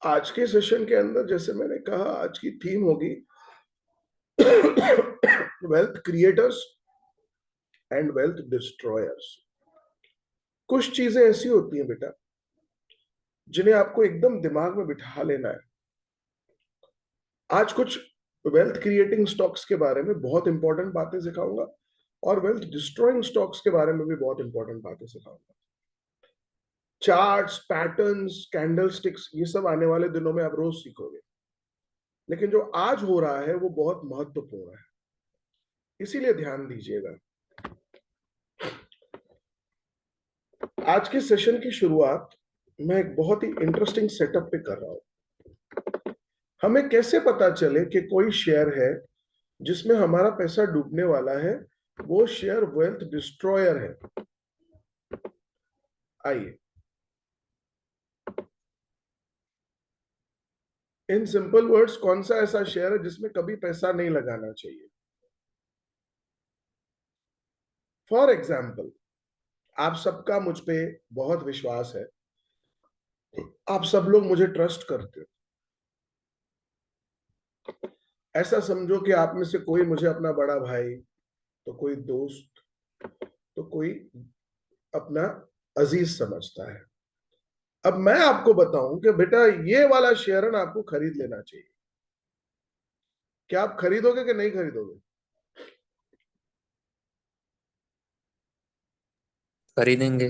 आज के सेशन के अंदर जैसे मैंने कहा, आज की थीम होगी wealth creators and wealth destroyers. कुछ चीजें ऐसी होती हैं बेटा जिन्हें आपको एकदम दिमाग में बिठा लेना है। आज कुछ वेल्थ क्रिएटिंग स्टॉक्स के बारे में बहुत इंपॉर्टेंट बातें सिखाऊंगा और वेल्थ डिस्ट्रॉइंग स्टॉक्स के बारे में भी बहुत इंपॉर्टेंट बातें सिखाऊंगा। चार्ट्स, पैटर्न्स, कैंडलस्टिक्स, ये सब आने वाले दिनों में आप रोज सीखोगे, लेकिन जो आज हो रहा है वो बहुत महत्वपूर्ण है, इसीलिए ध्यान दीजिएगा। आज के सेशन की शुरुआत मैं एक बहुत ही इंटरेस्टिंग सेटअप पे कर रहा हूं। हमें कैसे पता चले कि कोई शेयर है जिसमें हमारा पैसा डूबने वाला है, वो शेयर वेल्थ डिस्ट्रॉयर है? आइए, इन सिंपल वर्ड्स, कौन सा ऐसा शेयर है जिसमें कभी पैसा नहीं लगाना चाहिए? फॉर एग्जाम्पल, आप सबका मुझ पे बहुत विश्वास है, आप सब लोग मुझे ट्रस्ट करते हो। ऐसा समझो कि आप में से कोई मुझे अपना बड़ा भाई, तो कोई दोस्त, तो कोई अपना अजीज समझता है। अब मैं आपको बताऊं कि बेटा ये वाला शेयर ना आपको खरीद लेना चाहिए। क्या आप खरीदोगे कि नहीं खरीदोगे? खरीदेंगे।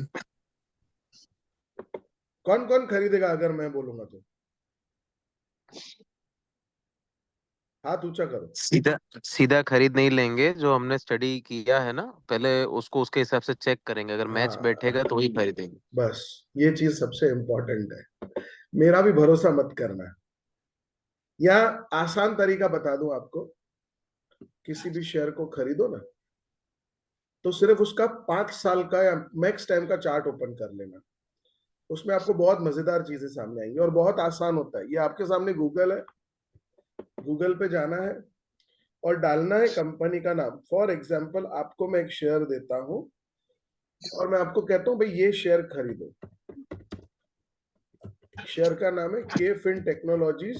कौन कौन खरीदेगा अगर मैं बोलूंगा तो? हाथ ऊंचा करो। सीधा सीधा खरीद नहीं लेंगे, जो हमने स्टडी किया है ना पहले उसको उसके हिसाब से चेक करेंगे, अगर मैच हाँ, बैठेगा तो ही खरीदेंगे। बस ये चीज सबसे इंपॉर्टेंट है। मेरा भी भरोसा मत करना। या आसान तरीका बता दूं आपको, किसी भी शेयर को खरीदो ना, तो सिर्फ उसका 5 साल का या मैक्स टाइम का चार्ट ओपन कर लेना। उसमें आपको बहुत मजेदार चीजें सामने आएंगी और बहुत आसान होता है। ये आपके सामने गूगल है, गूगल पे जाना है और डालना है कंपनी का नाम। फॉर एग्जाम्पल, आपको मैं एक शेयर देता हूं और मैं आपको कहता हूं भाई ये शेयर खरीदो। शेयर का नाम है के फिन टेक्नोलॉजीज,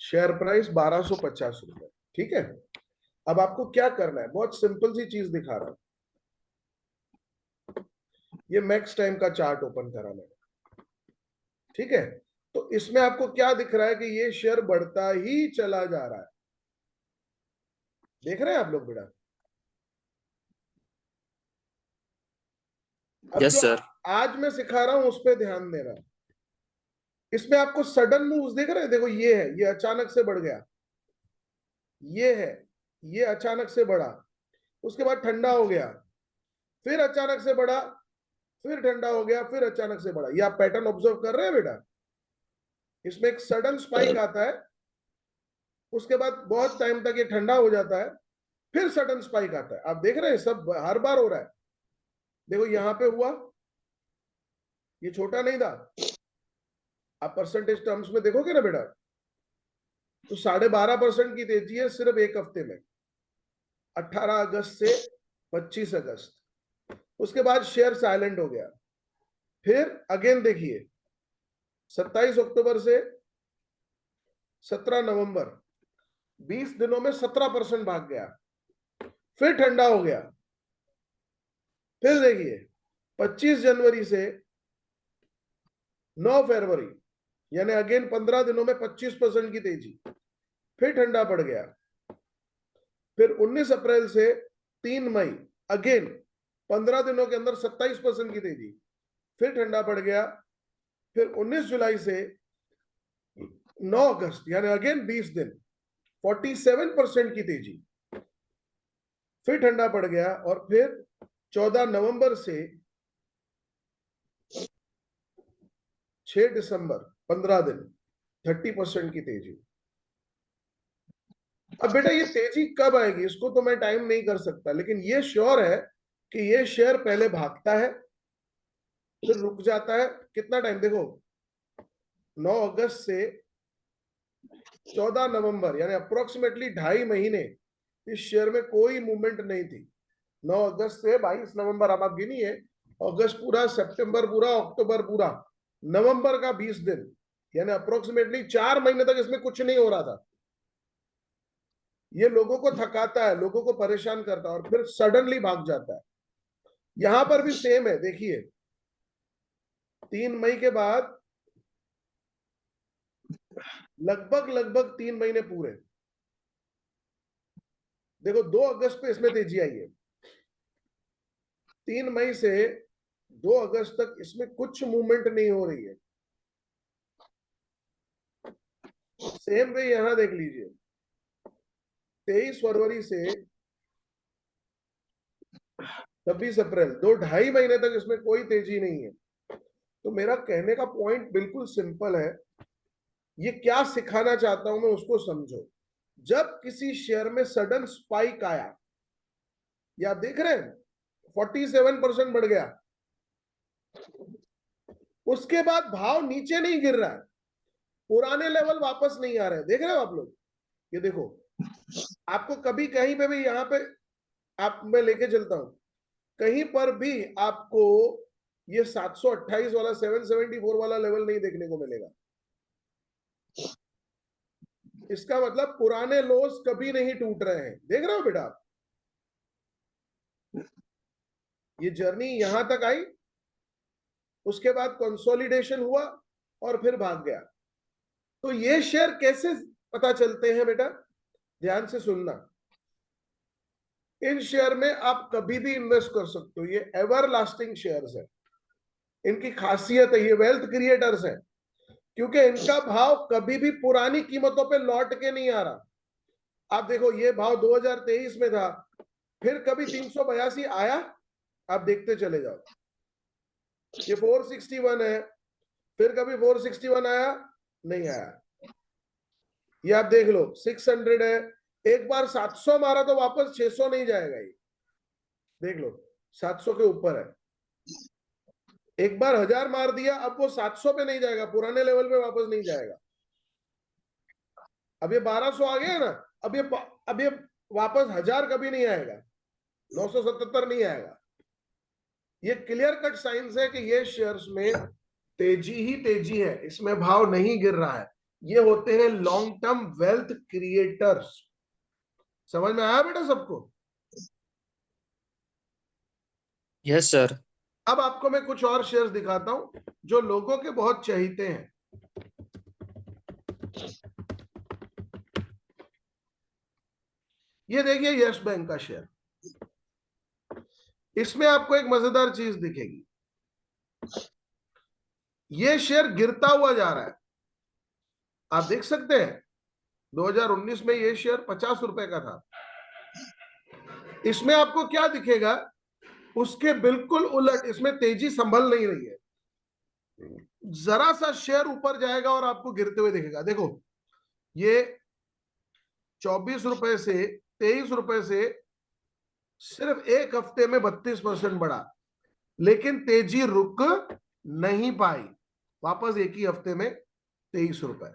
शेयर प्राइस 1250 रुपए। ठीक है, अब आपको क्या करना है, बहुत सिंपल सी चीज दिखा रहा हूं। ये मैक्स टाइम का चार्ट ओपन करा मैंने, ठीक है? तो इसमें आपको क्या दिख रहा है कि ये शेयर बढ़ता ही चला जा रहा है। देख रहे हैं आप लोग बेटा? अब यस जो सर। आज मैं सिखा रहा हूं उस पर ध्यान देना। इसमें आपको सडन मूव्स दिख रहे हैं? देखो ये है, ये अचानक से बढ़ गया, ये है, ये अचानक से बढ़ा, उसके बाद ठंडा हो गया, फिर अचानक से बढ़ा, फिर ठंडा हो गया, फिर अचानक से बढ़ा। ये आप पैटर्न ऑब्जर्व कर रहे हैं बेटा? इसमें एक सडन स्पाइक आता है, उसके बाद बहुत टाइम तक ये ठंडा हो जाता है, फिर सडन स्पाइक आता है। आप देख रहे हैं, सब हर बार हो रहा है। देखो यहां पे हुआ, ये छोटा नहीं था। आप परसेंटेज टर्म्स में देखोगे ना बेटा, तो 12.5% की तेजी है सिर्फ एक हफ्ते में, 18 अगस्त से 25 अगस्त। उसके बाद शेयर साइलेंट हो गया। फिर अगेन देखिए, 27 अक्टूबर से 17 नवंबर, 20 दिनों में 17% भाग गया, फिर ठंडा हो गया। फिर देखिए 25 जनवरी से 9 फरवरी, यानी अगेन 15 दिनों में 25% की तेजी, फिर ठंडा पड़ गया। फिर 19 अप्रैल से 3 मई, अगेन 15 दिनों के अंदर 27% की तेजी, फिर ठंडा पड़ गया। फिर 19 जुलाई से 9 अगस्त, यानी अगेन 20 दिन, 47% की तेजी, फिर ठंडा पड़ गया। और फिर 14 नवंबर से 6 दिसंबर, 15 दिन, 30% की तेजी। अब बेटा ये तेजी कब आएगी इसको तो मैं टाइम नहीं कर सकता, लेकिन ये श्योर है कि ये शेयर पहले भागता है, फिर रुक जाता है। कितना टाइम देखो, 9 अगस्त से 14 नवंबर, यानी अप्रोक्सीमेटली 2.5 महीने इस शेयर में कोई मूवमेंट नहीं थी। 9 अगस्त से 22 नवंबर, अब आप गिनिए अगस्त पूरा, सितंबर पूरा, अक्टूबर पूरा, नवंबर का 20 दिन, यानी अप्रोक्सीमेटली 4 महीने तक इसमें कुछ नहीं हो रहा था। ये लोगों को थकाता है, लोगों को परेशान करता है, और फिर सडनली भाग जाता है। यहां पर भी सेम है, देखिए 3 मई के बाद लगभग लगभग 3 महीने पूरे, देखो 2 अगस्त पे इसमें तेजी आई है। 3 मई से 2 अगस्त तक इसमें कुछ मूवमेंट नहीं हो रही है। सेम वे यहां देख लीजिए, 23 फरवरी से 26 अप्रैल, 2 ढाई महीने तक इसमें कोई तेजी नहीं है। तो मेरा कहने का पॉइंट बिल्कुल सिंपल है, ये क्या सिखाना चाहता हूं मैं उसको समझो। जब किसी शेयर में सडन स्पाइक आया, या देख रहे हैं 47% बढ़ गया, उसके बाद भाव नीचे नहीं गिर रहा है, पुराने लेवल वापस नहीं आ रहे, देख रहे हो आप लोग। ये देखो, आपको कभी कहीं पे भी, यहां पे आप, मैं लेके चलता हूं, कहीं पर भी आपको ये 728 वाला, 774 वाला लेवल नहीं देखने को मिलेगा। इसका मतलब पुराने लोस कभी नहीं टूट रहे हैं, देख रहे हो बेटा आप। ये जर्नी यहां तक आई, उसके बाद कंसोलिडेशन हुआ और फिर भाग गया। तो ये शेयर कैसे पता चलते हैं बेटा, ध्यान से सुनना। इन शेयर में आप कभी भी इन्वेस्ट कर सकते हो, ये एवर लास्टिंग शेयर्स है। इनकी खासियत है, ये वेल्थ क्रिएटर्स है, क्योंकि इनका भाव कभी भी पुरानी कीमतों पे लौट के नहीं आ रहा। आप देखो, ये भाव 2023 में था, फिर कभी 382 आया, आप देखते चले जाओ। ये 461 है, फिर कभी 461 आया, नहीं आया। ये आप देख लो 600 है, एक बार 700 मारा तो वापस 600 नहीं जाएगा ये, देख लो 700 के ऊपर है। एक बार 1000 मार दिया, अब वो 700 पे नहीं जाएगा, पुराने लेवल पे वापस नहीं जाएगा। अब ये 1200 आ गया ना, अब ये वापस 1000 कभी नहीं आएगा, 977 नहीं आएगा। ये क्लियर कट साइंस है कि ये शेयर्स में तेजी ही तेजी है, इसमें भाव नहीं गिर रहा है। ये होते हैं लॉन्ग टर्म वेल्थ क्रिएटर्स। समझ में आया बेटा सबको? Yes sir. अब आपको मैं कुछ और शेयर्स दिखाता हूं जो लोगों के बहुत चहीते हैं। ये देखिए यस बैंक का शेयर, इसमें आपको एक मजेदार चीज दिखेगी, ये शेयर गिरता हुआ जा रहा है। आप देख सकते हैं 2019 में ये शेयर 50 रुपए का था। इसमें आपको क्या दिखेगा, उसके बिल्कुल उलट, इसमें तेजी संभल नहीं रही है। जरा सा शेयर ऊपर जाएगा और आपको गिरते हुए दिखेगा। देखो ये 24 रुपए से 23 रुपए से सिर्फ एक हफ्ते में 32% बढ़ा, लेकिन तेजी रुक नहीं पाई, वापस एक ही हफ्ते में 23 रुपए।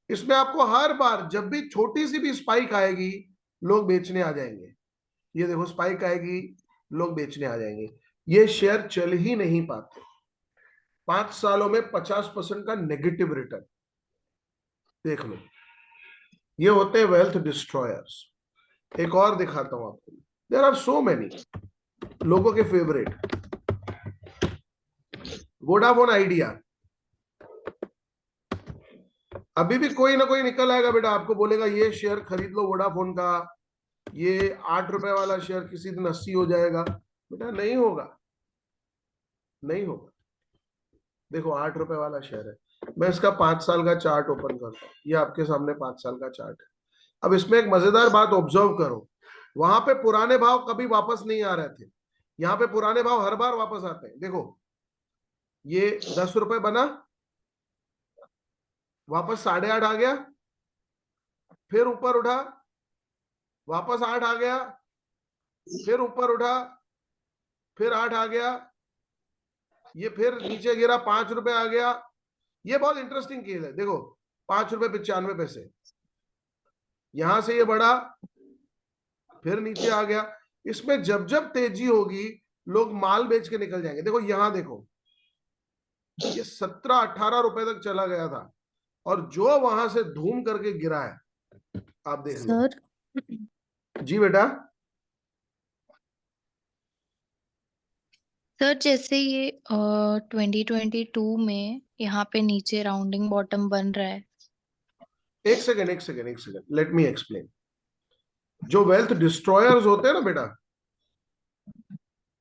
इसमें आपको हर बार जब भी छोटी सी भी स्पाइक आएगी, लोग बेचने आ जाएंगे। ये देखो स्पाइक आएगी, लोग बेचने आ जाएंगे। ये शेयर चल ही नहीं पाते। 5 सालों में 50% का नेगेटिव रिटर्न, देख लो। ये होते हैं वेल्थ डिस्ट्रॉयर्स। एक और दिखाता हूं आपको, देयर आर सो मेनी लोगों के फेवरेट। वोडाफोन आइडिया, अभी भी कोई ना कोई निकल आएगा बेटा, आपको बोलेगा ये शेयर खरीद लो वोडाफोन का, ये 8 रुपए वाला शेयर किसी दिन 80 हो जाएगा। बेटा नहीं होगा, नहीं होगा। देखो 8 रुपए वाला शेयर है, मैं इसका 5 साल का चार्ट ओपन करता हूँ, ये आपके सामने 5 साल का चार्ट है। अब इसमें एक मजेदार बात ऑब्जर्व करो, वहां पे पुराने भाव कभी वापस नहीं आ रहे थे, यहाँ पे पुराने भाव हर बार वापस आते हैं। देखो ये 10 रुपए बना, वापस 8.5 आ गया, फिर ऊपर उठा, वापस 8 आ गया, फिर ऊपर उठा, फिर 8 आ गया, ये फिर नीचे गिरा, 5 रुपए आ गया। ये बहुत इंटरेस्टिंग केस है, देखो 5 रुपए 95 पैसे, यहां से ये बढ़ा, फिर नीचे आ गया। इसमें जब जब तेजी होगी, लोग माल बेच के निकल जाएंगे। देखो यहां देखो, ये 17-18 रुपए तक चला गया था और जो वहां से धूम करके गिरा है, आप देख लो। सर जी बेटा। सर जैसे ये 2022 में यहाँ पे नीचे राउंडिंग बॉटम बन रहा है। एक सेकेंड, एक सेकेंड, एक सेकेंड, लेट मी एक्सप्लेन। जो वेल्थ डिस्ट्रॉयर्स होते हैं ना बेटा,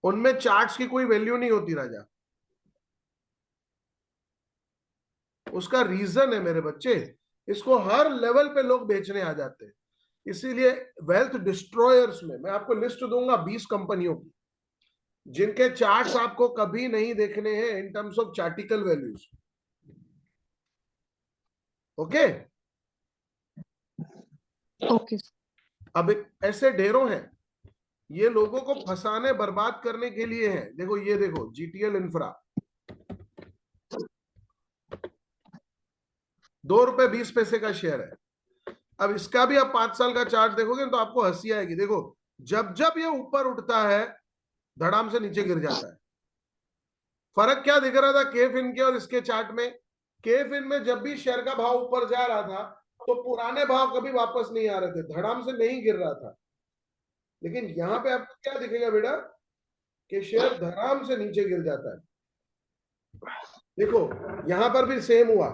उनमें चार्ट्स की कोई वैल्यू नहीं होती राजा। उसका रीजन है मेरे बच्चे, इसको हर लेवल पे लोग बेचने आ जाते हैं। इसीलिए वेल्थ डिस्ट्रॉयर्स में मैं आपको लिस्ट दूंगा 20 कंपनियों की, जिनके चार्ट्स आपको कभी नहीं देखने हैं इन टर्म्स ऑफ चार्टिकल वैल्यूज। ओके। ओके। अब ऐसे ढेरों हैं, ये लोगों को फंसाने बर्बाद करने के लिए हैं। देखो ये देखो, जीटीएल इंफ्रा 2 रुपए 20 पैसे का शेयर है। अब इसका भी आप 5 साल का चार्ट देखोगे तो आपको हंसी आएगी। देखो जब जब ये ऊपर उठता है, धड़ाम से नीचे गिर जाता है। फर्क क्या दिख रहा था केफिन के और इसके चार्ट में? केफिन में जब भी शेयर का भाव ऊपर जा रहा था तो पुराने भाव कभी वापस नहीं आ रहे थे, धड़ाम से नहीं गिर रहा था। लेकिन यहां पे आपको क्या दिखेगा बेटा, कि शेयर धड़ाम से नीचे गिर जाता है। देखो यहां पर भी सेम हुआ,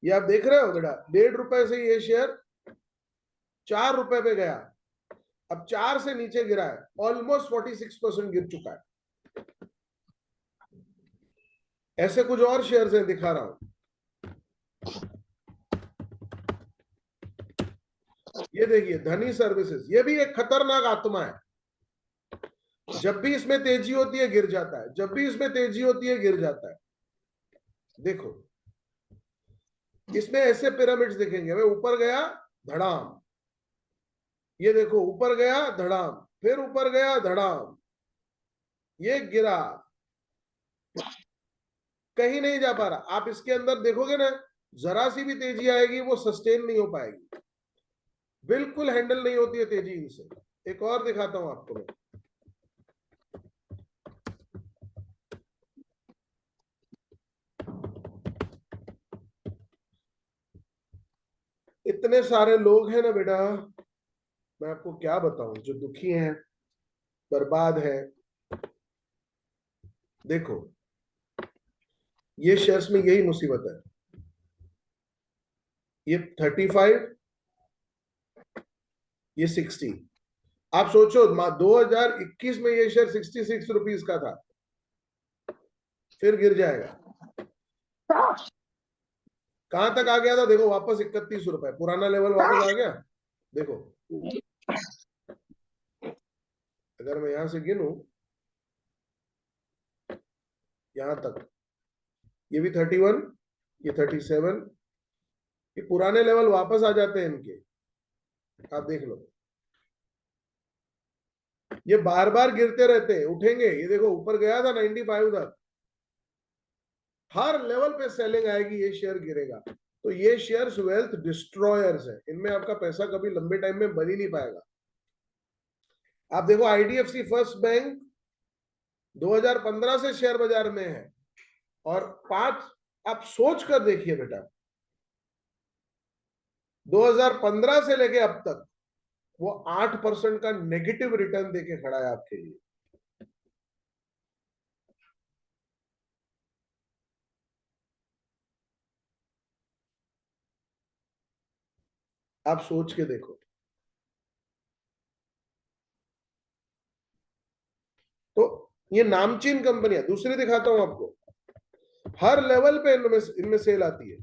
ये आप देख रहे हो बेटा, 1.5 रुपए से ये शेयर 4 रुपए पे गया, अब 4 से नीचे गिरा है, ऑलमोस्ट 46% गिर चुका है। ऐसे कुछ और शेयर्स हैं, दिखा रहा हूं। ये देखिए धनी सर्विसेज, ये भी एक खतरनाक आत्मा है। जब भी इसमें तेजी होती है गिर जाता है, जब भी इसमें तेजी होती है गिर जाता है। देखो इसमें ऐसे पिरामिड्स दिखेंगे, मैं ऊपर गया धड़ाम, ये देखो ऊपर गया धड़ाम, फिर ऊपर गया धड़ाम, ये गिरा, कहीं नहीं जा पा रहा। आप इसके अंदर देखोगे ना, जरा सी भी तेजी आएगी वो सस्टेन नहीं हो पाएगी, बिल्कुल हैंडल नहीं होती है तेजी इनसे। एक और दिखाता हूं आपको मैं। इतने सारे लोग हैं ना बेटा, मैं आपको क्या बताऊं, जो दुखी हैं, बर्बाद है। देखो ये शेयर्स में यही मुसीबत है, ये 35, ये 60। आप सोचो 2021 में ये शेयर 66 रुपीज का था, फिर गिर जाएगा। कहां तक आ गया था देखो, वापस 31 रुपए, पुराना लेवल वापस आ गया। देखो अगर मैं यहां से गिनूं यहां तक, ये भी 31, ये 37, ये पुराने लेवल वापस आ जाते हैं इनके। आप देख लो, ये बार बार गिरते रहते हैं, उठेंगे। ये देखो ऊपर गया था 95 तक, हर लेवल पे सेलिंग आएगी, ये शेयर गिरेगा। तो ये शेयर्स वेल्थ डिस्ट्रॉयर्स है, इनमें आपका पैसा कभी लंबे टाइम में बन ही नहीं पाएगा। आप देखो आईडीएफसी फर्स्ट बैंक 2015 से शेयर बाजार में है, और 5, आप सोच कर देखिए बेटा, 2015 से लेके अब तक वो 8% का नेगेटिव रिटर्न देके खड़ा है आपके लिए। आप सोच के देखो। तो ये नामचीन कंपनियां, दूसरी दिखाता हूं आपको, हर लेवल पे इनमें सेल आती है।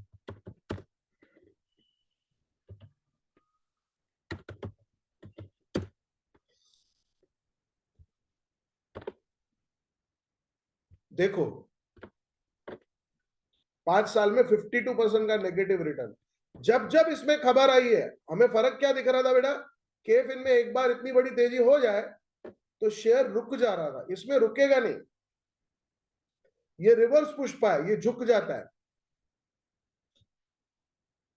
देखो 5 साल में 52% का नेगेटिव रिटर्न। जब जब इसमें खबर आई है, हमें फर्क क्या दिख रहा था बेटा, केफ इनमें एक बार इतनी बड़ी तेजी हो जाए तो शेयर रुक जा रहा था, इसमें रुकेगा नहीं, ये रिवर्स पुष्पा है, ये झुक जाता है,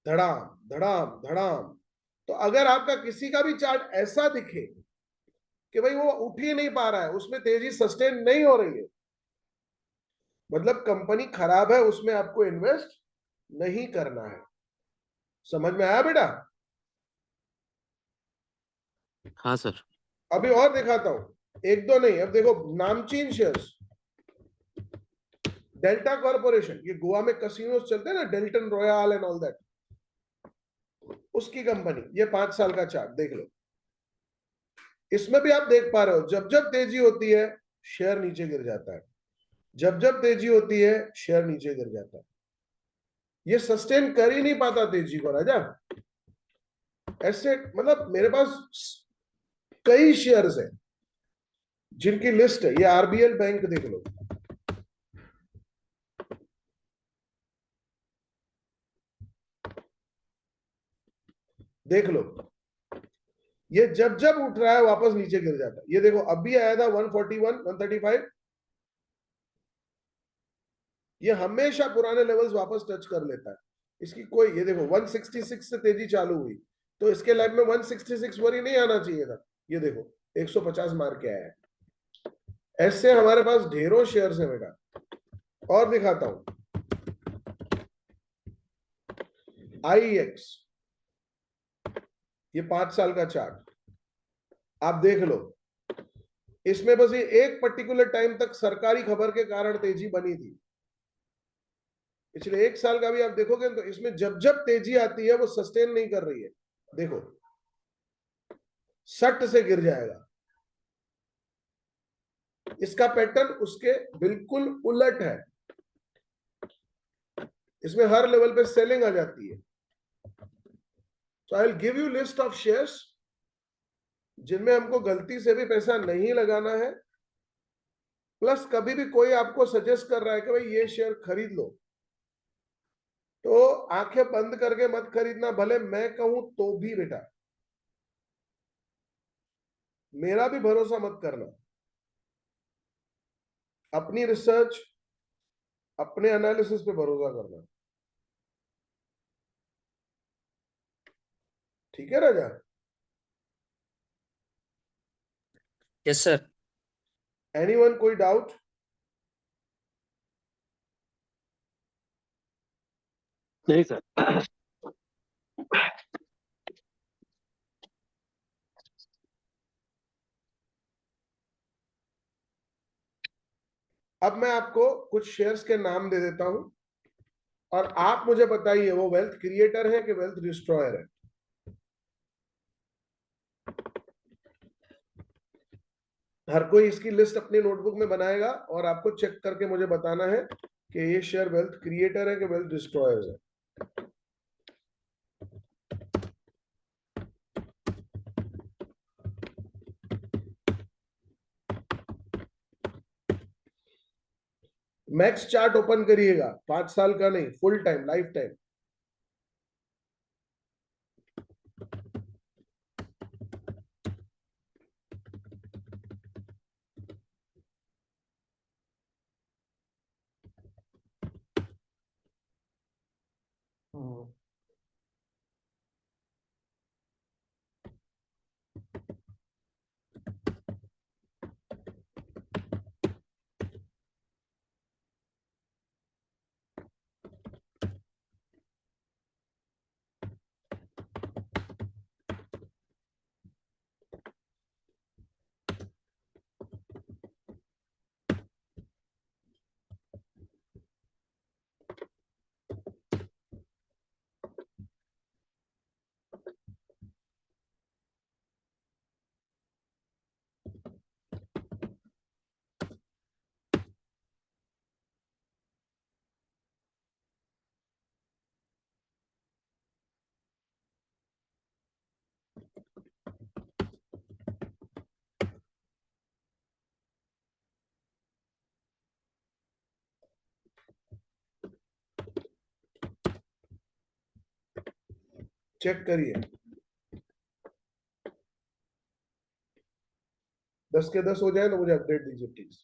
धड़ाम धड़ाम धड़ाम। तो अगर आपका किसी का भी चार्ट ऐसा दिखे कि भाई वो उठ ही नहीं पा रहा है, उसमें तेजी सस्टेन नहीं हो रही है, मतलब कंपनी खराब है, उसमें आपको इन्वेस्ट नहीं करना है। समझ में आया बेटा? हाँ सर। अभी और दिखाता हूं, एक दो नहीं, अब देखो नामचीन शेयर्स, डेल्टा कॉर्पोरेशन, ये गोवा में कसिनोस चलते हैं ना, Deltin Royale and all that, उसकी कंपनी, ये 5 साल का चार्ट देख लो। इसमें भी आप देख पा रहे हो, जब जब तेजी होती है शेयर नीचे गिर जाता है, जब जब तेजी होती है शेयर नीचे गिर जाता है, ये सस्टेन कर ही नहीं पाता तेजी को राजा। ऐसे मतलब मेरे पास कई शेयर्स है जिनकी लिस्ट है, ये आरबीएल बैंक देख लो, देख लो, ये जब जब उठ रहा है वापस नीचे गिर जाता है। ये देखो अभी आया था 141 135, ये हमेशा पुराने लेवल्स वापस टच कर लेता है। इसकी कोई, ये देखो 166 से तेजी चालू हुई, तो इसके लाइफ में 166 वरी नहीं आना चाहिए था, ये देखो 150 मार के आया है। ऐसे हमारे पास ढेरों शेयर्स है बेटा। और दिखाता हूं, आईएक्स, ये 5 साल का चार्ट आप देख लो, इसमें बस ये एक पर्टिकुलर टाइम तक सरकारी खबर के कारण तेजी बनी थी। पिछले 1 साल का भी आप देखोगे तो इसमें जब जब तेजी आती है वो सस्टेन नहीं कर रही है, देखो सट से गिर जाएगा। इसका पैटर्न उसके बिल्कुल उलट है, इसमें हर लेवल पे सेलिंग आ जाती है। So I will give you list of shares जिनमें हमको गलती से भी पैसा नहीं लगाना है, प्लस कभी भी कोई आपको सजेस्ट कर रहा है कि भाई ये शेयर खरीद लो, तो आंखें बंद करके मत खरीदना, भले मैं कहूं तो भी बेटा, मेरा भी भरोसा मत करना। अपनी रिसर्च, अपने एनालिसिस पे भरोसा करना, ठीक है राजा? Yes sir. एनीवन, कोई डाउट? नहीं सर। अब मैं आपको कुछ शेयर्स के नाम दे देता हूं और आप मुझे बताइए वो वेल्थ क्रिएटर है कि वेल्थ डिस्ट्रॉयर है। हर कोई इसकी लिस्ट अपनी नोटबुक में बनाएगा और आपको चेक करके मुझे बताना है कि ये शेयर वेल्थ क्रिएटर है कि वेल्थ डिस्ट्रॉयर है। मैक्स चार्ट ओपन करिएगा, 5 साल का नहीं, full time, life time. Check करिए, 10 के 10 हो जाए तो मुझे अपडेट दीजिए प्लीज।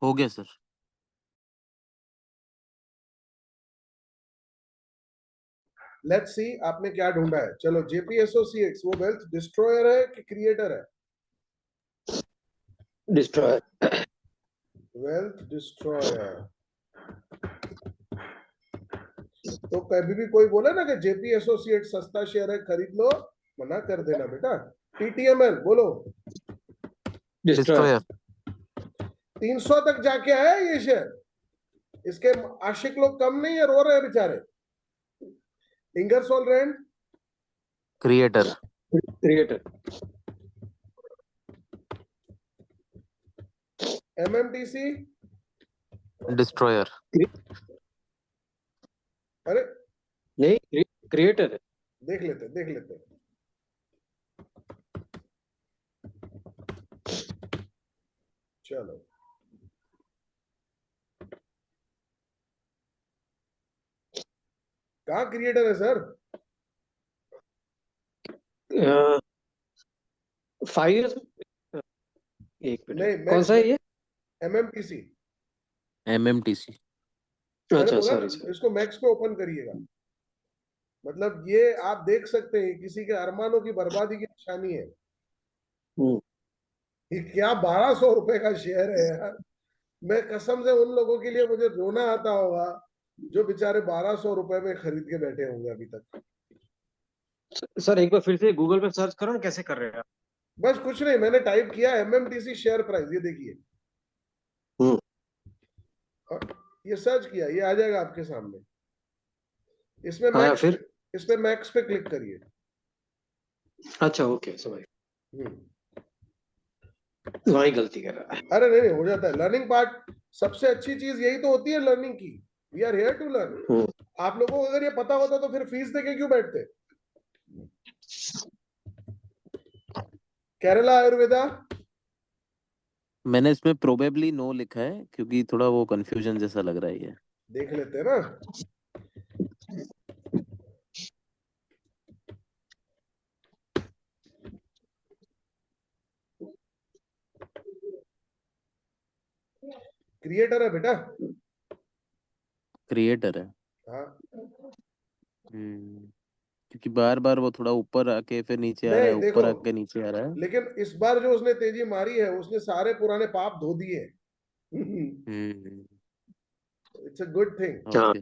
हो गया सर। लेट्स सी आपने क्या ढूंढा है। चलो, जेपी एसोसिएट्स वो वेल्थ डिस्ट्रॉयर है कि क्रिएटर है? डिस्ट्रॉयर। Wealth destroyer. तो कभी भी कोई बोले ना कि जेपी एसोसिएट सस्ता शेयर है खरीद लो, मना कर देना बेटा। टीटीएमएल बोलो। डिस्ट्रॉयर। डिस्ट्रॉयर। 300 तक जाके आया ये शेयर। इसके आशिक लोग कम नहीं है, रो रहे हैं बेचारे। Ingersoll rent. Creator. Creator. MMTC. Destroyer. अरे नहीं, क्रिएटर है। देख लेते देख लेते। चलो, कहाँ क्रिएटर है सर? 5 इयर्स। एक नहीं, मिनट, कौन सा है ये? एमएमटीसी। एमएमटीसी। मैंने अच्छा, बोला ना, सॉरी। इसको मैक्स पे ओपन करिएगा। मतलब ये आप देख सकते हैं किसी के अरमानों की बर्बादी की निशानी है। ये क्या 1200 रुपए का शेयर है यार। मैं कसम से उन लोगों के लिए मुझे रोना आता होगा जो बेचारे 1200 रुपए में खरीद के बैठे होंगे अभी तक। सर एक बार फिर से गूगल पे सर्च करो ना, कैसे कर रहे हैं आप? बस कुछ नहीं, मैंने टाइप किया एमएमटीसी शेयर प्राइस, ये देखिए। और ये सर्च किया, ये आ जाएगा आपके सामने। इसमें आया मैक्स फिर? इस पे मैक्स पे क्लिक करिए। अच्छा, ओके, समझ। हम्म। वही गलती कर रहा है। अरे नहीं नहीं, हो जाता है। लर्निंग पार्ट सबसे अच्छी चीज यही तो होती है लर्निंग की। We are here to learn. आप लोगों को अगर ये पता होता तो फिर फीस देके क्यों बैठते? केरला आयुर्वेदा। मैंने इसमें प्रोबेबली नो लिखा है क्योंकि थोड़ा वो कंफ्यूजन जैसा लग रहा है ये। देख लेते हैं ना। क्रिएटर है बेटा। क्रिएटर है। हाँ। क्योंकि बार बार वो थोड़ा ऊपर आके फिर नीचे आ रहा नहीं है, देखो, ऊपर आके नीचे आ रहा है। लेकिन इस बार जो उसने तेजी मारी है उसने सारे पुराने पाप धो दिए। It's a good thing. हाँ, ओके।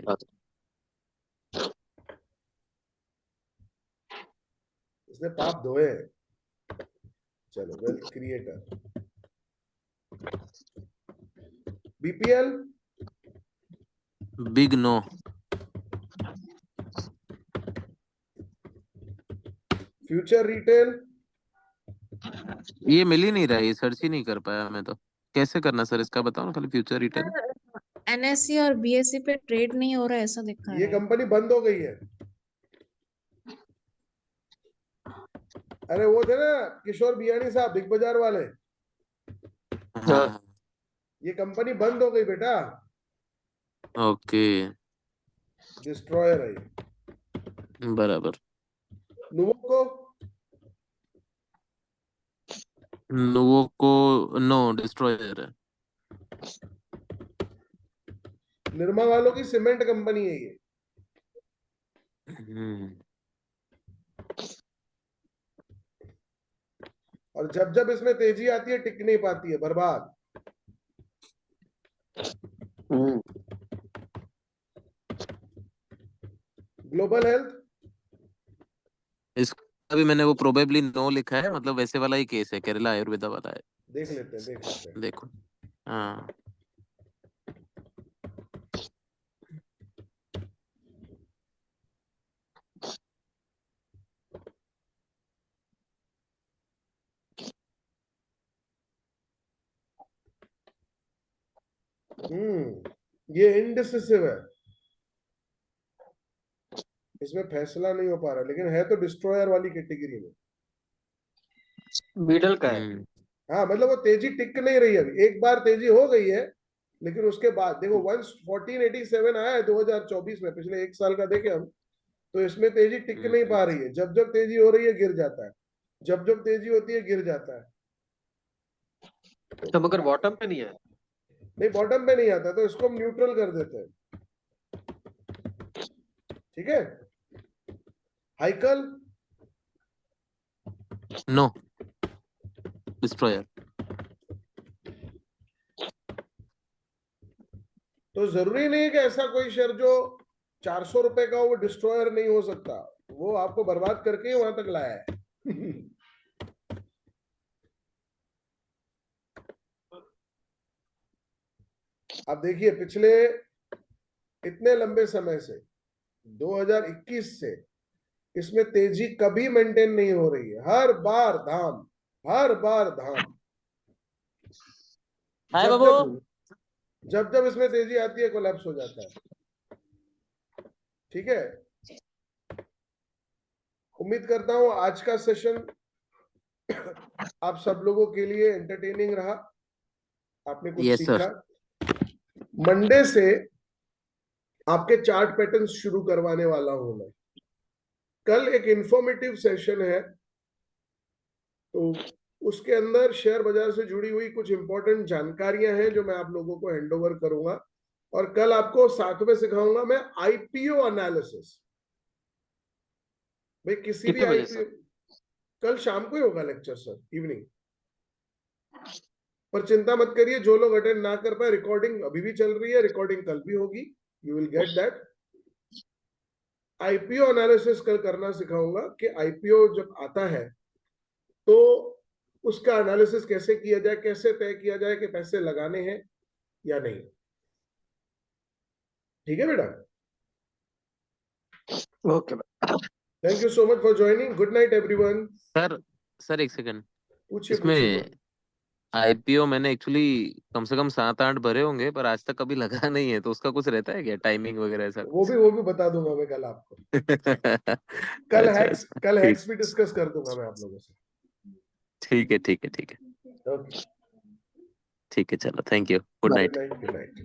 इसने पाप धोए हैं। चलो, wealth creator. BPL. Big no. Future retail. ये मिल ही नहीं रहा है, ये सर्च ही नहीं कर पाया मैं तो। कैसे करना सर इसका बताओ ना, खाली फ्यूचर रिटेल। एनएससी और बीएससी पे ट्रेड नहीं हो रहा है ऐसा दिखा ये रहा है। कंपनी बंद हो गई है। अरे वो थे ना किशोर बियानी साहब, बिग बाजार वाले। हाँ। ये कंपनी बंद हो गई बेटा। ओके। डिस्ट्रॉयर है ये। बराबर। नुवोको। वो को नो, डिस्ट्रॉयर है। निर्मा वालों की सीमेंट कंपनी है ये। हम्म। और जब जब इसमें तेजी आती है टिक नहीं पाती है, बर्बाद। Global health. इसका भी मैंने वो प्रोबेबली नो लिखा है, मतलब वैसे वाला ही केस है, केरला आयुर्वेदा वाला है। देख लेते हैं देख लेते हैं। देखो। हाँ। ये इनडिसिसिव है। इसमें फैसला नहीं हो पा रहा, लेकिन है तो डिस्ट्रॉयर वाली कैटेगरी में। मिडल का है। हाँ, मतलब वो तेजी टिक नहीं रही है अभी। एक बार तेजी हो गई है, लेकिन उसके बाद देखो 1487 आया है 2024 में, पिछले एक साल का देखे हम, तो इसमें तेजी टिक नहीं पा रही है। जब जब तेजी हो रही है गिर जाता है, जब जब तेजी होती है गिर जाता है। तो मगर बॉटम पे नहीं है। नहीं, बॉटम पे नहीं आता, तो इसको हम न्यूट्रल कर देते हैं। ठीक है, हाइकल नो, डिस्ट्रॉयर। तो जरूरी नहीं है कि ऐसा कोई शेयर जो 400 रुपए का हो वो डिस्ट्रॉयर नहीं हो सकता, वो आपको बर्बाद करके ही वहां तक लाया है। अब देखिए, पिछले इतने लंबे समय से 2021 से इसमें तेजी कभी मेंटेन नहीं हो रही है, हर बार धाम, हर बार धाम। हाय जब बाबू। जब जब इसमें तेजी आती है कोलैप्स हो जाता है। ठीक है, उम्मीद करता हूं आज का सेशन आप सब लोगों के लिए एंटरटेनिंग रहा, आपने कुछ यस सीखा। सर। मंडे से आपके चार्ट पैटर्न्स शुरू करवाने वाला हूं मैं। कल एक इंफॉर्मेटिव सेशन है, तो उसके अंदर शेयर बाजार से जुड़ी हुई कुछ इंपॉर्टेंट जानकारियां हैं जो मैं आप लोगों को हैंड ओवर करूंगा। और कल आपको साथ में सिखाऊंगा मैं आईपीओ एनालिसिस। भाई किसी भी कितने बजे आईपीओ, सर? कल शाम को ही होगा लेक्चर सर, इवनिंग। पर चिंता मत करिए, जो लोग अटेंड ना कर पाए, रिकॉर्डिंग अभी भी चल रही है, रिकॉर्डिंग कल भी होगी, you will get that. IPO analysis कल करना सिखाऊंगा कि आईपीओ जब आता है तो उसका एनालिसिस कैसे किया जाए, कैसे तय किया जाए कि पैसे लगाने हैं या नहीं। ठीक है बेटा, okay. Thank you so much for joining, good night everyone. Sir, sir एक सेकंड, पूछिए इसमें पूछिए। आईपीओ मैंने एक्चुअली कम से कम 7-8 भरे होंगे, पर आज तक कभी लगा नहीं है, तो उसका कुछ रहता है क्या, टाइमिंग वगैरह ऐसा कुछ? वो भी बता दूंगा मैं कल आपको। अच्छा अच्छा, कल ठीक हैक्स भी डिस्कस कर दूंगा मैं आप लोगों से। ठीक है ठीक है ठीक है ओके, ठीक है, चलो thank you, good night. Good night.